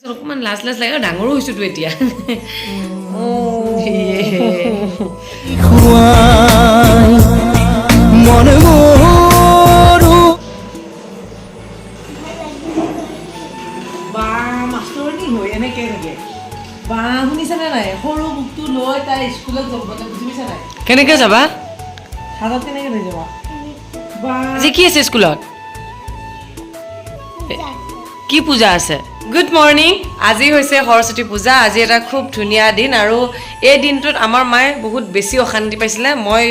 অকমান লাজ লাজ লাগে ডাঙৰো হৈছো তো এতিয়া মনে মৰো বা মাষ্টৰনী হৈ এনেকে থাকে বা শুনিছানে নাই সৰু বুকটো লৈ তাই স্কুলত যাব বুজিছা নাই কেনেকে যাবা হাতত কেনেকে লৈ যাবা বা আজি কি আছে স্কুলত কি পূজা আছে গুড মৰ্নিং আজি হৈছে সৰস্বতী পূজা আজি এটা খুব ধুনীয়া দিন আৰু এই দিনটোত আমাৰ মায়ে বহুত বেছি অশান্তি পাইছিলে মই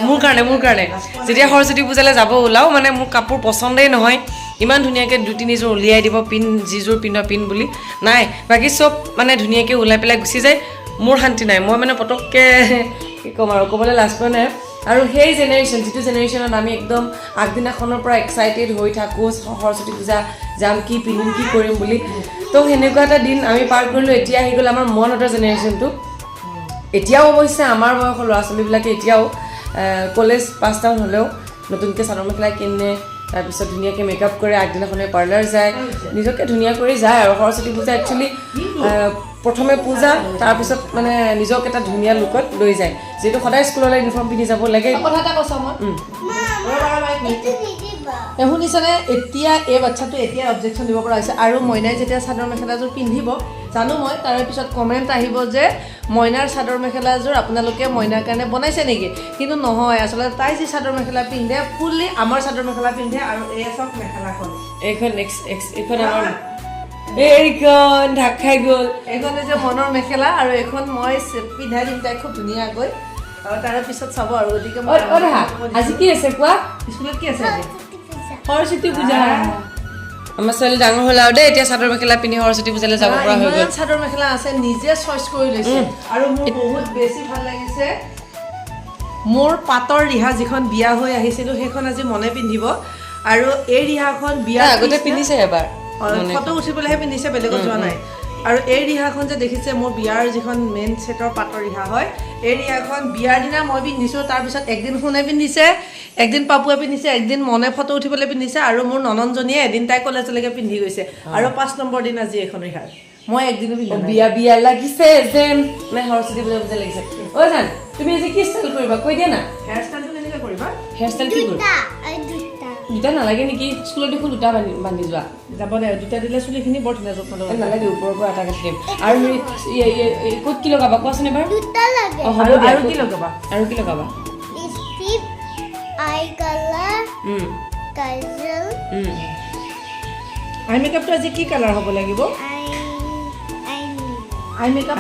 মোৰ কাৰণে যেতিয়া সৰস্বতী পূজালৈ যাব ওলাও মানে মোৰ কাপোৰ পচন্দেই নহয় ইমান ধুনীয়াকৈ দুই তিনিযোৰ উলিয়াই দিব পিন যিযোৰ পিন বুলি নাই বাকী চব মানে ধুনীয়াকৈ ওলাই পেলাই গুচি যায় মোৰ শান্তি নাই মই মানে পটককৈ কি ক'ম আৰু ক'বলৈ লাজ পোৱা নাই আৰু সেই জেনেৰেশ্যন যিটো জেনেৰেশ্যনত আমি একদম আগদিনাখনৰ পৰা এক্সাইটেড হৈ থাকোঁ সৰস্বতী পূজা যাম কি পিন্ধিম কি কৰিম বুলি তো সেনেকুৱা এটা দিন আমি পাৰ কৰিলোঁ এতিয়া আহি গ'ল আমাৰ মনতৰ জেনেৰেশ্যনটো এতিয়াও অৱশ্যে আমাৰ বয়সৰ ল'ৰা ছোৱালীবিলাকে এতিয়াও কলেজ পাছ ডাউন হ'লেও নতুনকৈ চাদৰ মেখেলা কিনে তাৰপিছত ধুনীয়াকৈ মেকআপ কৰে আগদিনাখনে পাৰ্লাৰ যায় নিজকে ধুনীয়া কৰি যায় আৰু সৰস্বতী পূজা একচুৱেলি প্ৰথমে পূজা তাৰপিছত মানে নিজক এটা ধুনীয়া লুকত লৈ যায় যিহেতু সদায় স্কুললৈ ইউনিফৰ্ম পিন্ধি যাব লাগে কথা এটা কৈছা মই শুনিছানে এতিয়া এই বাচ্ছাটো এতিয়া অবজেকশ্যন দিব পৰা হৈছে আৰু মইনাই যেতিয়া চাদৰ মেখেলাযোৰ পিন্ধিব জানো মই তাৰে পিছত কমেণ্ট আহিব যে মইনাৰ চাদৰ মেখেলাযোৰ আপোনালোকে মইনাৰ কাৰণে বনাইছে নেকি কিন্তু নহয় আচলতে তাই যি চাদৰ মেখেলা পিন্ধে ফুল্লি আমাৰ চাদৰ মেখেলা পিন্ধে আৰু এই চব মেখেলাখন এইখন আমাৰ এইখন ঢাক খাই গ'ল এইখন যে মনৰ মেখেলা আৰু এইখন মই পিন্ধাই দিম তাইক খুব ধুনীয়াকৈ আৰু তাৰে পিছত চাব আৰু গতিকে আজি কি আছে কোৱা স্কুলত কি আছে সৰস্বতী পূজা আমাৰ ছোৱালী ডাঙৰ হ'ল আৰু দেই এতিয়া চাদৰ মেখেলা পিন্ধি সৰস্বতী পূজালৈ যাব পৰা হৈ গ'ল চাদৰ মেখেলা আছে নিজে চইচ কৰি লৈছে আৰু মোৰ বহুত বেছি ভাল লাগিছে মোৰ পাটৰ ৰিহা যিখন বিয়া হৈ আহিছিলোঁ সেইখন আজি মনে পিন্ধিব আৰু এই ৰিহাখন বিয়া আগতে পিন্ধিছে এবাৰ ফটো উঠিবলৈহে পিন্ধিছে বেলেগত যোৱা নাই আৰু এই ৰিহাখন যে দেখিছে মোৰ বিয়াৰ যিখন মেইন ছেটৰ পাটৰ ৰিহা হয় এই ৰিহাখন বিয়াৰ দিনা মই পিন্ধিছোঁ তাৰপিছত একদিন সোণে পিন্ধিছে একদিন পাপুৱে পিন্ধিছে একদিন মনে ফটো উঠিবলৈ পিন্ধিছে আৰু মোৰ নননজনীয়ে এদিন তাই কলেজলৈকে পিন্ধি গৈছে আৰু 5 নম্বৰ দিন আজি এখন ৰিহা মই একদিনো পিন্ধা বিয়া লাগিছে যেন নে সৰস্বতী পূজা লাগিছে অ' জান তুমি আজি কি ষ্টাইল কৰিবা কৈ দিয়া না হেয়াৰ ষ্টাইলটো কেনেকৈ কৰিবা হেয়াৰ ষ্টাইল কি কৰিবা দুটা নালাগে নেকি স্কুলত দেখোন দুটা বান্ধি যোৱা যাব দে দুটা দিলে চুলিখিনি বৰ ধুনীয়া যত্ন ল'ব নালাগে ওপৰৰ পৰা এটা কাটি দিম আৰু ক'ত কি লগাবা কোৱাচোন এবাৰ আৰু কি লগাবা আই কালাৰ কাজল আই মেকআপটো আজি কি কালাৰ হ'ব লাগিব আই মেকআপ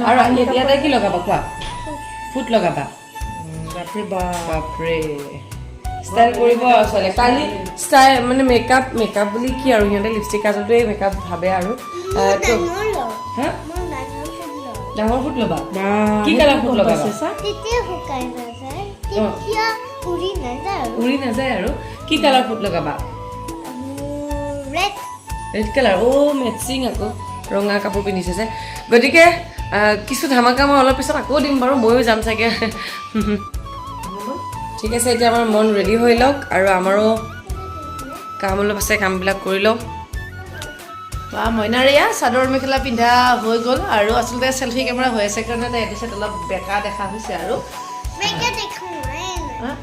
আৰু ইয়াতে কি লগাবা কোৱা ফুট লগাবা বাপৰে ষ্টাইল কৰিব ছোৱালী কালি ষ্টাইল মানে মেকআপ বুলি কি আৰু সিহঁতে লিপষ্টিক কাজলটোৱে মেকআপ ভাবে আৰু ডাঙৰ ফুট ল'বা কি কালাৰ ফুট লগাবা উৰি নাযায় আৰু কি কালাৰ ফুট লগাবা ৰেড কালাৰ মেটচিং আকৌ ৰঙা কাপোৰ পিন্ধিছে যে গতিকে কিছু ধামাকা মই অলপ পিছত আকৌ দিম বাৰু ময়ো যাম চাগে ঠিক আছে এতিয়া আমাৰ মন ৰেডি হৈ লওক আৰু আমাৰো কাম অলপ আছে কামবিলাক কৰি লওক বা মইনাৰ এয়া চাদৰ মেখেলা পিন্ধা হৈ গ'ল আৰু আচলতে চেলফি কেমেৰা হৈ আছে কাৰণে তাই এডিছেট অলপ বেকা দেখা হৈছে আৰু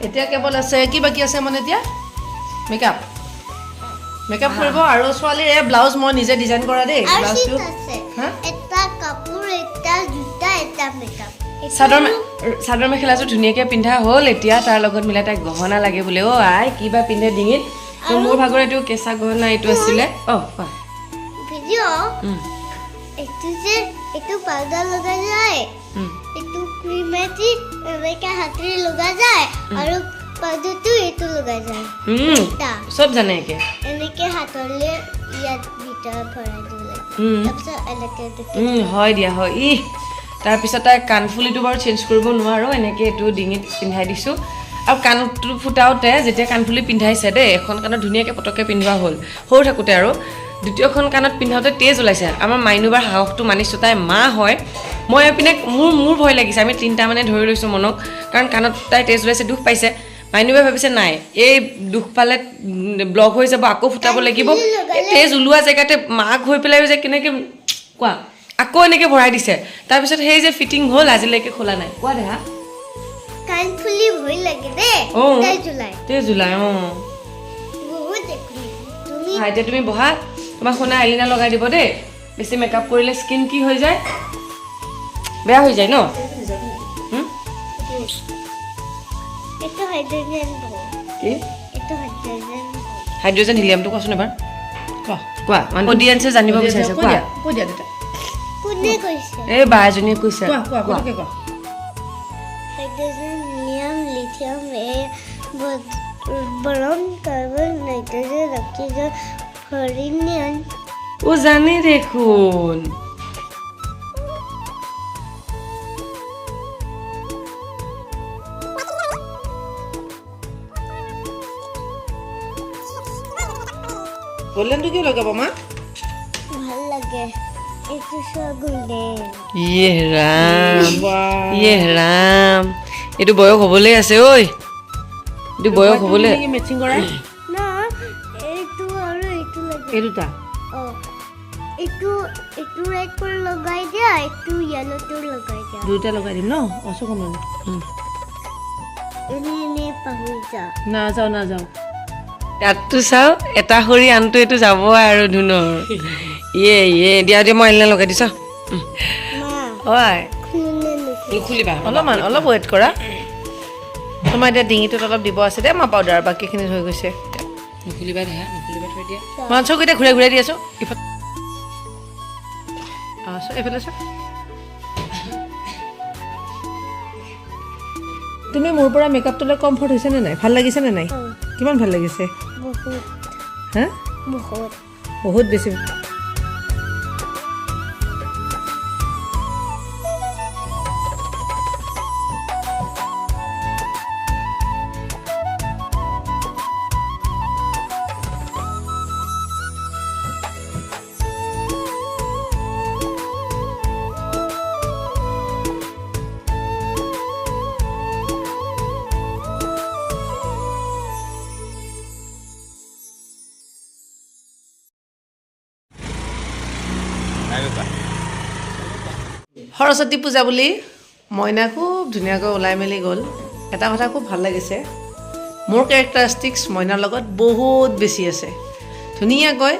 এতিয়া কেৱল আছে কি বাকী আছে মানে এতিয়া মেকআপ কৰিব আৰু ছোৱালীৰ এই ব্লাউজ মই নিজে ডিজাইন কৰা দেই ব্লাউজটো এটা কাপোৰ এটা জোতা এটা মেকআপ চাদৰ মেখেলাযোৰ ধুনীয়াকৈ পিন্ধা হ'ল এতিয়া তাৰ লগত মিলাই তাইক গহনা লাগে বোলে আই কিবা পিন্ধে ডিঙিত তো মোৰ ভাগৰ এইটো কেঁচা গহনা এইটো আছিলে এইটো পাউডাৰ লগা যায় এইটো ক্ৰীমেদি এনেকৈ হাতেৰে লগা যায় আৰু পাউডাৰটো এইটো লগা যায় চব জানে এনেকৈ হাতলে ইয়াত ভিতৰত ভৰাই দিব লাগে তাৰপিছত এনেকৈ হয় দিয়া হয় তাৰপিছত তাই কাণফুলিটো বাৰু চেঞ্জ কৰিব নোৱাৰো এনেকৈ এইটো ডিঙিত পিন্ধাই দিছোঁ আৰু কাণটো ফুটাওতে যেতিয়া কাণফুলি পিন্ধাইছে দেই এখন কাণত ধুনীয়াকৈ পটককৈ পিন্ধোৱা হ'ল সৰু থাকোঁতে আৰু দ্বিতীয়খন কাণত পিন্ধাওঁতে তেজ ওলাইছে আমাৰ মাইনুবাৰ সাহসটো মানিছোঁ তাই মা হয় মই এপিনে মোৰ ভয় লাগিছে আমি 3টা মানে ধৰি লৈছোঁ মনক কাৰণ কাণত তাই তেজ ওলাইছে দুখ পাইছে মাইনুবাই ভাবিছে নাই এই দুখ পালে ব্লক হৈ যাব আকৌ ফুটাব লাগিব তেজ ওলোৱা জেগাতে মাক হৈ পেলাই যে কেনেকৈ কোৱা আকৌ এনেকৈ ভৰাই দিছে তাৰপিছত সেই যে ফিটিং হ'ল আজিলৈকে খোলা নাই কোৱা দেহা কাণফুলি ভয় লাগে দে তেজ জুলাই বহুত দেখি তুমি এতিয়া তুমি বহা তোমাক সোণা আইলিনা লগাই দিব দেই বেছি মেকআপ কৰিলে স্কিন কি হৈ যায় বেয়া হৈ যায় ন এইটো হাইড্ৰজেন কি এইটো হাইড্ৰজেন হাইড্ৰজেন হিলিয়ামটো কোৱাচোন এবাৰ কোৱা অডিয়েন্সে জানিব বিচাৰিছে কোৱা কৈ দিয়া দেউতা কোনে কৈছে এই বা এজনীয়ে কৈছে কোৱা কোৱা hydrogen helium lithium boron carbon nitrogen oxygen fluorine ও জানে দেখোন গোল্ডেনটো কিয় লগাব মা ভাল লাগে এইটো চোৱা গোল্ডেন ইয়ে ৰাম এইটো বয়স হ'বলৈ আছে ঐ এইটো বয়স হ'বলৈ মেচিং কৰা না এইটো আৰু এইটো লাগে এই দুটা এইটো ৰেড কৰি লগাই দিয়া এইটো য়েলোটো লগাই দিয়া দুটা লগাই দিম ন অশোক এনে পাহৰি যা নাযাওঁ ইয়াততো চাওঁ এটা সৰি আনটো এইটো যাব আৰু ধুনৰ ইয়ে দিয়া মই আইলিনা লগাই দিছ মা হয় নুখুলিবা অলপ ৱেইট কৰা তোমাৰ এতিয়া ডিঙিটোত অলপ দিব আছে দে মই পাউডাৰ বাকীখিনি হৈ গৈছে নুখুলিবা দেহা নুখুলিবা থৈ দিয়া মাংসক এতিয়া ঘূৰাই দি আছো এইফালে চোৱা তুমি মোৰ পৰা মেকআপটো লৈ কমফৰ্ট হৈছে নে নাই ভাল লাগিছে নে নাই কিমান ভাল লাগিছে বহুত হা বহুত বহুত বেছি সৰস্বতী পূজা বুলি মইনা খুব ধুনীয়াকৈ ওলাই মেলি গ'ল এটা কথা খুব ভাল লাগিছে মোৰ কেৰেক্টাৰিষ্টিক্স মইনাৰ লগত বহুত বেছি আছে ধুনীয়াকৈ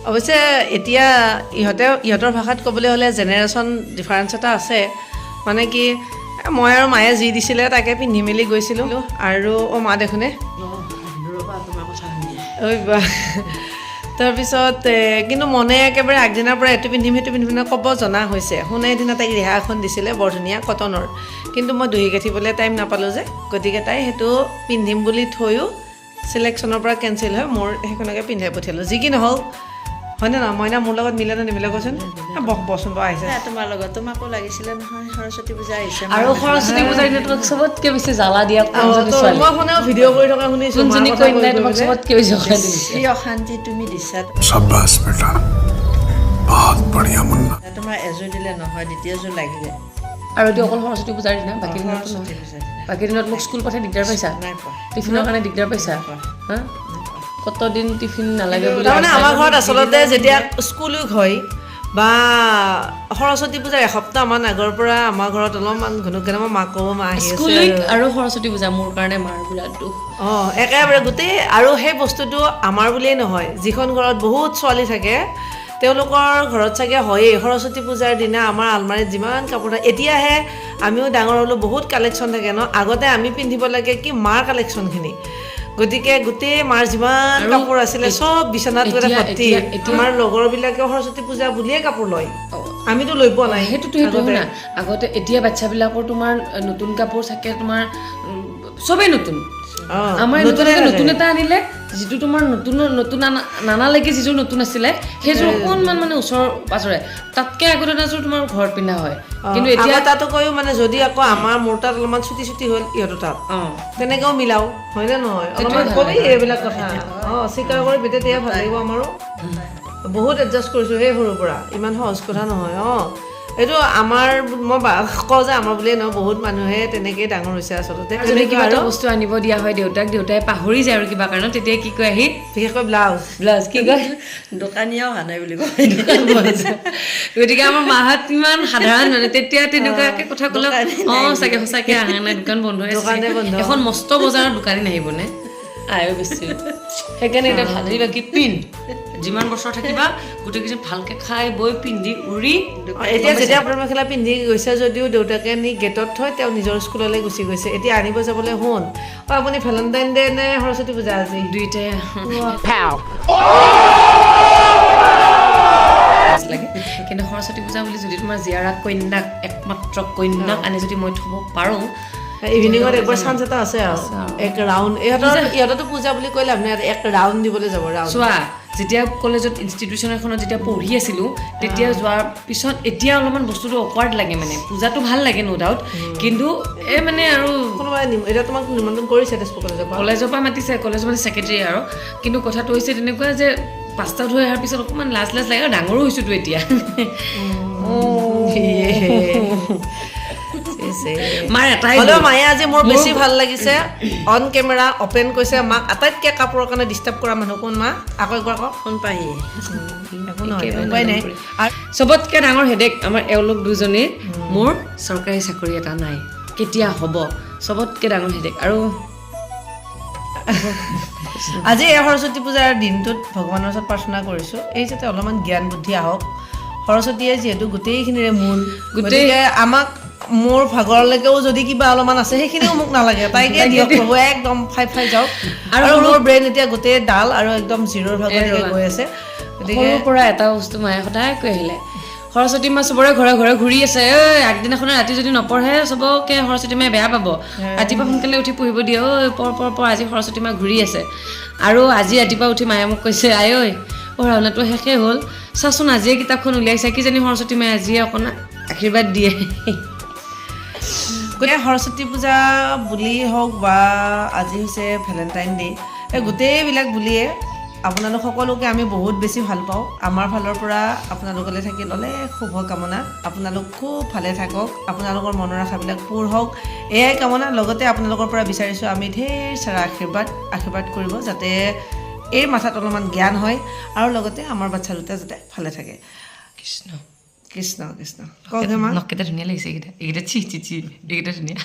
অৱশ্যে এতিয়া ইহঁতৰ ভাষাত ক'বলৈ হ'লে জেনেৰেশ্যন ডিফাৰেঞ্চ এটা আছে মানে কি মই আৰু মায়ে যি দিছিলে তাকে পিন্ধি মেলি গৈছিলোঁ আৰু মা দেখোনে ঐ বা তাৰপিছত কিন্তু মনে একেবাৰে আগদিনাৰ পৰা এইটো পিন্ধিম সেইটো পিন্ধিম ক'ব জনা হৈছে শুনে এদিনা তাইক ৰিহা এখন দিছিলে বৰ ধুনীয়া কটনৰ কিন্তু মই দহি গাঁঠিবলৈ টাইম নাপালোঁ যে গতিকে তাই সেইটো পিন্ধিম বুলি থৈও চিলেকশ্যনৰ পৰা কেঞ্চেল হয় মোৰ সেইখনকে পিন্ধাই পঠিয়ালোঁ যি কি নহওক হয়নে নহয় মইনা মোৰ লগত মিলে নে নিমিলে কচোন বচোন বাৰু আহিছে তোমাৰ লগত তোমাকো লাগিছিলে নহয় সৰস্বতী পূজা আহিছে আৰু সৰস্বতী পূজাৰ দিনত তোমাক চবতকৈ বেছি জ্বালা দিয়া মই শুনে ভিডিঅ' কৰি থকা শুনিছোঁ তোমাক চবতকৈ বেছি অশান্তি দিছে এই অশান্তি তুমি দিছা शाबाश बेटा बहुत बढ़िया मुन्ना তোমাৰ এযোৰ দিলে নহয় দ্বিতীয়যোৰ লাগিলে আৰু এইটো অকল সৰস্বতী পূজাৰ দিনা বাকী দিনত সৰস্বতী পূজাৰ দিনা বাকী দিনত মোক স্কুল পঠাই দিগদাৰ পাইছা নাই পোৱা টিফিনৰ কাৰণে দিগদাৰ পাইছা হা কতদিন টিফিন নালাগে বুলি তাৰমানে আমাৰ ঘৰত আচলতে যেতিয়া স্কুল উইক হয় বা সৰস্বতী পূজাৰ এসপ্তাহমান আগৰ পৰা আমাৰ ঘৰত অলপমান ঘনুকঘানে মই মাক ক'ব মা আহি স্কুল আছে উইক আৰু সৰস্বতী পূজা মোৰ কাৰণে মাৰ বিৰাট দুখ একেবাৰে গোটেই আৰু সেই বস্তুটো আমাৰ বুলিয়েই নহয় যিখন ঘৰত বহুত ছোৱালী থাকে তেওঁলোকৰ ঘৰত চাগে হয়েই সৰস্বতী পূজাৰ দিনা আমাৰ আলমাৰীত যিমান কাপোৰ থাকে এতিয়াহে আমিও ডাঙৰ হ'লোঁ বহুত কালেকশ্যন থাকে ন আগতে আমি পিন্ধিব লাগে কি মাৰ কালেকশ্যনখিনি গতিকে গোটেই মাৰ যিমান কাপোৰ আছিলে চব বিচনাত ভৰ্তি আমাৰ লগৰবিলাকেও সৰস্বতী পূজা বুলিয়ে কাপোৰ লয় আমিতো লৈ পোৱা নাই সেইটোতো না আগতে এতিয়া বাচ্ছাবিলাকৰ তোমাৰ নতুন কাপোৰ থাকে তোমাৰ চবেই নতুন আমাৰ নতুন এটা আনিলে যিটো তোমাৰ নতুন নানালৈকে যিযোৰ নতুন আছিলে সেইযোৰ অকণমান মানে ওচৰৰ পাজৰে তাতকৈ আগতে এযোৰ তোমাৰ ঘৰত পিন্ধা হয় কিন্তু এতিয়া তাতো কৈও মানে যদি আকৌ আমাৰ মোৰ তাত অলপমান ছুটি হ'ল ইহঁতৰ তাত তেনেকেও মিলাও হয়নে নহয় অলপমান কবি এইবিলাক কথা স্বীকাৰ কৰি তেতিয়া ভাল লাগিব আমাৰো বহুত এডজাষ্ট কৰিছোঁ সেই সৰুৰ পৰা ইমান সহজ কথা নহয় এইটো আমাৰ মই কওঁ যে আমাৰ বুলিয়ে নহয় বহুত মানুহে তেনেকেই ডাঙৰ হৈছে আচলতে যদি কিবা এটা বস্তু আনিব দিয়া হয় দেউতাই পাহৰি যায় আৰু কিবা কাৰণত তেতিয়া কি কয় আহি বিশেষকৈ ব্লাউজ কি কয় দোকানীয়াও অহা নাই বুলি কয় গতিকে আমাৰ মাহঁত ইমান সাধাৰণ মানে তেতিয়া তেনেকুৱাকে কথা ক'লে চাগে সঁচাকে অহা নাই দোকান বন্ধ এখন মস্ত বজাৰত দোকানী নাহিবনে আয়ো বেছি সেইকাৰণে এতিয়া ভালেই বাকী পিন্ধ যিমান বছৰ থাকিবা গোটেইকেইজন ভালকে খাই বৈ পিন্ধি উৰি এতিয়া যেতিয়া চাদৰ মেখেলা পিন্ধি গৈছে যদিও দেউতাকে নি গেটত থৈ তেওঁ নিজৰ স্কুললৈ গুচি গৈছে এতিয়া আনিব যাবলৈ শুন আপুনি ভেলেণ্টাইন ডে নে সৰস্বতী পূজা আজি দুইটাই লাগে কিন্তু সৰস্বতী পূজা বুলি যদি তোমাৰ জীয়াৰা কন্যাক একমাত্ৰ কন্যাক আনি যদি মই থ'ব পাৰোঁ ইভিনিঙত একবাৰ চান্স এটা আছে আৰু এক ৰাউণ্ড ইহঁতৰতো পূজা বুলি কৈ লাভ নাই এক ৰাউণ্ড দিবলৈ যাব ৰাউণ্ড চোৱা যেতিয়া কলেজত ইনষ্টিটিউশ্যন এখনত যেতিয়া পঢ়ি আছিলোঁ তেতিয়া যোৱাৰ পিছত এতিয়া অলপমান বস্তুটো অকৱাৰ্ড লাগে মানে পূজাটো ভাল লাগে ন' ডাউট কিন্তু এই মানে আৰু কোনোবাই এতিয়া তোমাক নিমন্ত্ৰণ কৰিছে তেজপুৰ কলেজৰ পৰা মাতিছে কলেজৰ মানে ছেক্ৰেটেৰী আৰু কিন্তু কথাটো হৈছে তেনেকুৱা যে পাঁচটাত হৈ অহাৰ পিছত অকণমান লাজ লাগে আৰু ডাঙৰো হৈছোঁতো এতিয়া মাৰ এটাই হ'লেও মায়ে আজি মোৰ বেছি ভাল লাগিছে অন কেমেৰা অপেন কৈছে মাক আটাইতকৈ কাপোৰৰ কাৰণে ডিষ্টাৰ্ব কৰা মানুহ কোন মা আকৌ একবাৰ কওক ফোন পাহি একো নহয় উপায় নাই আৰু চবতকৈ ডাঙৰ হেডেক আমাৰ এওঁলোক দুজনীৰ মোৰ চৰকাৰী চাকৰি এটা নাই কেতিয়া হ'ব চবতকৈ ডাঙৰ হেডেক আৰু আজি এই সৰস্বতী পূজাৰ দিনটোত ভগৱানৰ ওচৰত প্ৰাৰ্থনা কৰিছোঁ এই যাতে অলপমান জ্ঞান বুদ্ধি আহক সৰস্বতীয়ে যিহেতু গোটেইখিনিৰে মূল গতিকে আমাক মোৰ ভাগৰলৈকেও যদি কিবা অলপমান আছে সেইখিনিও মোক নালাগে তাইকে দিয়ক প্ৰভু একদম ফাই যাওক আৰু মোৰ ব্ৰেইন এতিয়া গোটেই ডাল আৰু একদম জিৰ'ৰ ভাগলৈকে গৈ আছে গতিকে সৰুৰ পৰা এটা বস্তু মায়ে সদায় কৈ আহিলে সৰস্বতী মা চবৰে ঘৰে ঘৰে ঘূৰি আছে আগদিনাখনে ৰাতি যদি নপঢ়ে চবকে সৰস্বতী মায়ে বেয়া পাব ৰাতিপুৱা সোনকালে উঠি পঢ়িব দিয়ে পঢ় আজি সৰস্বতী মা ঘূৰি আছে আৰু আজি ৰাতিপুৱা উঠি মায়ে মোক কৈছে আই ঐ পঢ়া শুনাটো শেষেই হ'ল চাচোন আজিয়ে কিতাপখন উলিয়াইছে কিজানি সৰস্বতী মায়ে আজিয়ে অকণমান আশীৰ্বাদ দিয়ে গতিকে সৰস্বতী পূজা বুলি হওক বা আজি হৈছে ভেলেণ্টাইন ডে এই গোটেইবিলাক বুলিয়ে আপোনালোক সকলোকে আমি বহুত বেছি ভাল পাওঁ আমাৰ ফালৰ পৰা আপোনালোকলৈ থাকিল অলেখ শুভকামনা আপোনালোক খুব ভালে থাকক আপোনালোকৰ মনৰ আশাবিলাক পূৰ হওক এয়াই কামনা লগতে আপোনালোকৰ পৰা বিচাৰিছোঁ আমি ঢেৰ চাৰা আশীৰ্বাদ কৰিব যাতে এই মাথাত অলপমান জ্ঞান হয় আৰু লগতে আমাৰ বাচ্ছা দুটা যাতে ভালে থাকে কৃষ্ণ কৃষ্ণ কৃষ্ণ কওক মা নখকেইটা ধুনীয়া লাগিছে এইকেইটা চি এইকেইটা ধুনীয়া